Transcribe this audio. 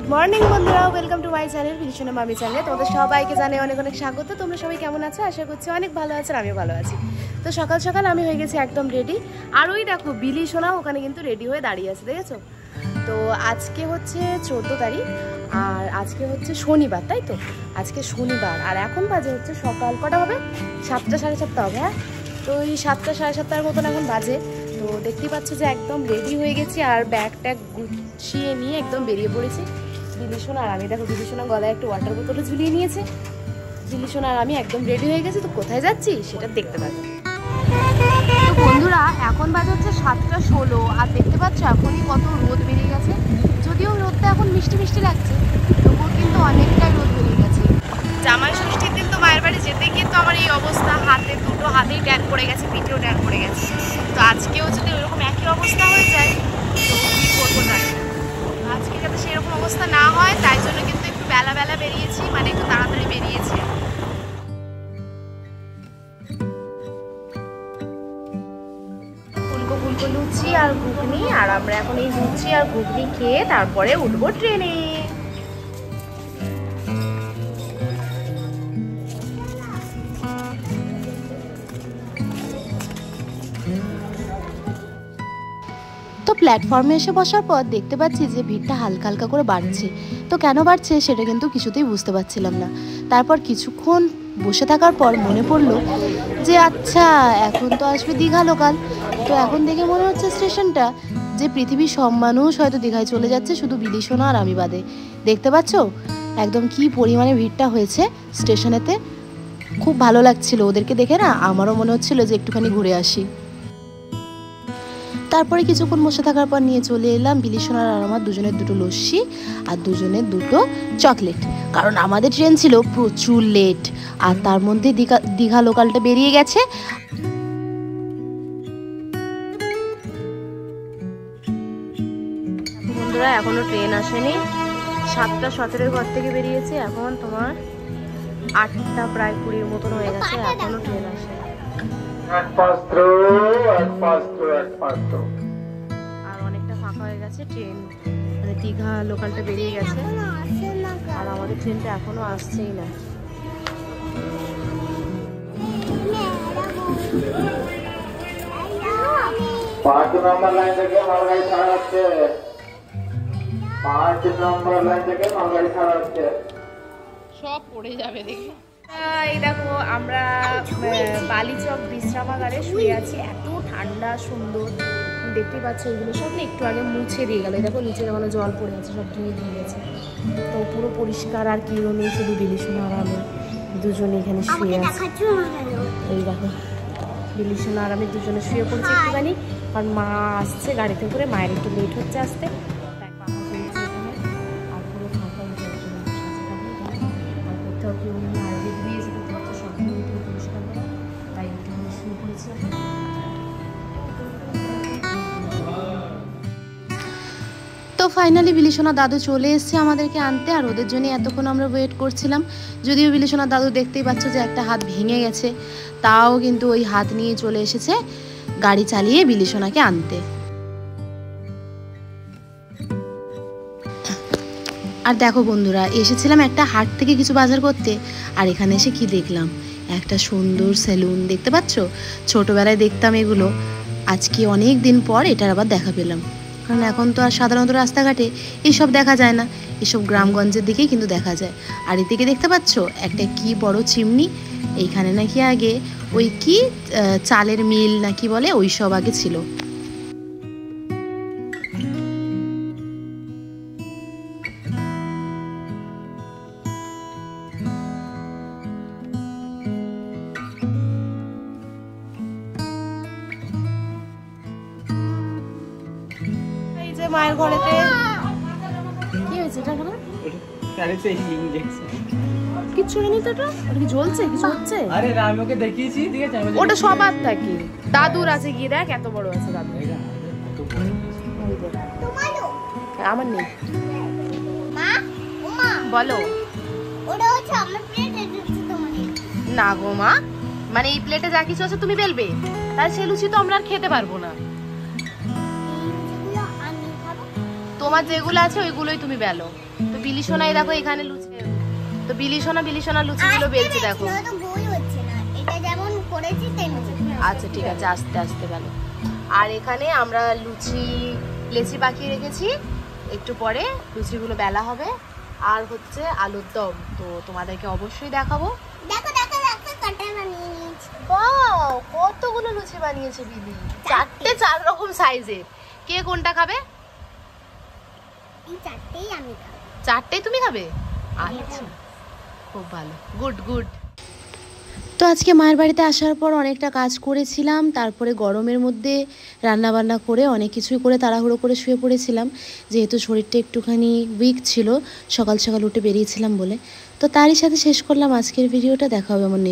Good morning বন্ধুরা, welcome to my channel বিলিশনা মামি চ্যানেলে। তোমাদের সবাইকে জানাই অনেক অনেক স্বাগত। তোমরা সবাই কেমন আছো? আশা করছি অনেক ভালো আছো, আমিও ভালো আছি। তো সকাল সকাল আমি হয়ে গেছি একদম রেডি। আর ওই দেখো বিলিশনা ওখানে কিন্তু রেডি হয়ে দাঁড়িয়ে আছে, দেখেছো? তো আজকে হচ্ছে 14 তারিখ আর আজকে হচ্ছে শনিবার, তাই তো? আজকে শনিবার আর এখন বাজে হচ্ছে সকাল কটা হবে? 7টা সাড়ে 7টা হবে। হ্যাঁ, তো ওই 7টা সাড়ে 7টার মতন এখন বাজে। তো দেখতেই পাচ্ছ যে একদম রেডি হয়ে গেছি আর ব্যাগ ট্যাগ গুছিয়ে নিয়ে একদম বেরিয়ে পড়েছি। বিলিশনা আর আমি, দেখো বিলিশনা গলায় একটু ওয়াটার বোতলে ঝুলিয়ে নিয়েছে। বিলিশনা আর আমি একদম রেডি হয়ে গেছি। তো কোথায় যাচ্ছি সেটা দেখতে পাচ্ছি। তো বন্ধুরা এখন বাজে হচ্ছে 7টা 16 আর দেখতে পাচ্ছ এখনই কত রোদ বেরিয়ে গেছে। যদিও রোদটা এখন মিষ্টি মিষ্টি লাগছে, তবুও কিন্তু অনেকটাই রোদ বেরিয়ে গেছে। জামাই ষষ্ঠীর দিন তো মায়ের বাড়ি যেতে কিন্তু আমার এই অবস্থা, দুটো হাতেই ট্যান পড়ে গেছে, পিঠেও ট্যান পড়ে গেছে। তো আজকেও যদি ওইরকম একই অবস্থা হয়ে যায় তো কী করবো জানি না। আজকে যাতে সেরকম অবস্থা না হয় তাই জন্য কিন্তু একটু বেলা বেলা বেরিয়েছি, মানে একটু তাড়াতাড়ি বেরিয়েছি। ফুলকো লুচি আর ঘুগনি, আর আমরা এখন এই লুচি আর ঘুগনি খেয়ে তারপরে উঠবো ট্রেনে। তো প্ল্যাটফর্মে এসে বসার পর দেখতে পাচ্ছি যে ভিড়টা হালকা হালকা করে বাড়ছে। তো কেন বাড়ছে সেটা কিন্তু কিছুতেই বুঝতে পারছিলাম না। তারপর কিছুক্ষণ বসে থাকার পর মনে পড়লো যে আচ্ছা এখন তো আসবে দীঘা লোকাল। তো এখন দেখে মনে হচ্ছে স্টেশনটা যে পৃথিবীর সব মানুষ হয়তো দীঘায় চলে যাচ্ছে, শুধু বিলিশনা আর আমি বাদে। দেখতে পাচ্ছ একদম কি পরিমাণে ভিড়টা হয়েছে স্টেশনেতে। খুব ভালো লাগছিল ওদেরকে দেখে না, আমারও মনে হচ্ছিল যে একটুখানি ঘুরে আসি। তারপরে কিছুক্ষণ বসে থাকার পর নিয়ে চলে এলাম বিলিশনার আর আমার দুজনের দুটো লস্যি আর দুজনের দুটো চকলেট, কারণ আমাদের ট্রেন ছিল প্রচুর লেট আর তার মধ্যে দীঘা লোকালটা বেরিয়ে গেছে। বন্ধুরা এখনো ট্রেন আসেনি, 7টা 17 ঘর থেকে বেরিয়েছে, এখন তোমার 8টা প্রায় 20 মতন হয়ে গেছে, এখনো ট্রেন আসে। আর অনেকটা ফাঁকা হয়ে গেছে ট্রেন, মানে দীঘা লোকালটা বেরিয়ে গেছে আর আমাদের ট্রেনটা এখনো আসছেই না। সব পড়ে যাবে দেখি। এই দেখো আমরা বালিচক বিশ্রামাগারে শুয়ে আছি, এত ঠান্ডা সুন্দর দেখতে পাচ্ছ। এগুলো সব না একটু আগে মুছে দিয়ে গেল, দেখো নিচে যেমন জল পড়ে আছে, সব ধুয়ে দিয়ে গেছে। তো পুরো পরিষ্কার আর কেউ নেই, শুধু বিলিশনা আর আমি দুজনে এখানে শুয়ে আছি। এই দেখো বিলিশনা আর আমি দুজনে শুয়ে পড়ছি একটুখানি, আর মা আসছে গাড়িতে করে, মায়ের একটু লেট হচ্ছে আসতে। তো ফাইনালি বিলিশনা দাদু চলে এসেছে আমাদেরকে আনতে, আর ওদের জন্য এতক্ষণ আমরা ওয়েট করছিলাম। যদিও বিলিশনা দাদু দেখতেই পাচ্ছ যে একটা হাত ভেঙে গেছে, তাও কিন্তু ওই হাত নিয়ে চলে এসেছে গাড়ি চালিয়ে বিলিশনাকে আনতে। আর দেখো বন্ধুরা, এসেছিলাম একটা হাট থেকে কিছু বাজার করতে, আর এখানে এসে কি দেখলাম, একটা সুন্দর সেলুন। দেখতে পাচ্ছ, ছোটবেলায় দেখতাম এগুলো, আজকে অনেক দিন পর এটার আবার দেখা পেলাম। কারণ এখন তো আর সাধারণত রাস্তাঘাটে এইসব দেখা যায় না, এসব গ্রামগঞ্জের দিকেই কিন্তু দেখা যায়। আর এদিকে দেখতে পাচ্ছ একটা কি বড় চিমনি, এইখানে নাকি আগে ওই কি চালের মিল নাকি বলে ওই সব আগে ছিল। মায়ের ঘরেতে কি হয়েছে? কিচ্ছু হয়নি তো, ওটা কি জ্বলছে? কিছু হচ্ছে? ওটা সবার থাকে, দাদুর আছে, গিয়ে দেখ এত বড় আছে দাদু। আমার নেই। বলো না গো মা, মানে এই প্লেটে যা কিছু আছে তুমি বেলবে, তাই সে লুচি তো আমরা আর খেতে পারবো না। তোমার যেগুলো আছে ওইগুলোই তুমি বেলো। তো বিলি সোনাই দেখো এখানে লুচি, তো বিলি সোনা লুচিগুলো বেলছে দেখো। আচ্ছা ঠিক আছে, আস্তে আস্তে বেলো। আর এখানে আমরা লেচি পাকিয়ে রেখেছি, একটু পরে লুচিগুলো বেলা হবে। আর হচ্ছে আলুর দম, তো তোমাদেরকে অবশ্যই দেখাবো। কতগুলো লুচি বানিয়েছে বিলি, 4টে 4 রকম সাইজের। কে কোনটা খাবে? 4টেই তুমি খাবে? আচ্ছা, খুব ভালো, গুড গুড। তো আজকে মায়ের বাড়িতে আসার পর অনেকটা কাজ করেছিলাম, তারপরে গরমের মধ্যে রান্নাবান্না করে অনেক কিছুই করে তাড়াহুড়ো করে শুয়ে পড়েছিলাম, যেহেতু শরীরটা একটুখানি উইক ছিল, সকাল সকাল উঠে বেরিয়েছিলাম বলে। তো তারই সাথে শেষ করলাম আজকের ভিডিওটা। দেখা হবে আমার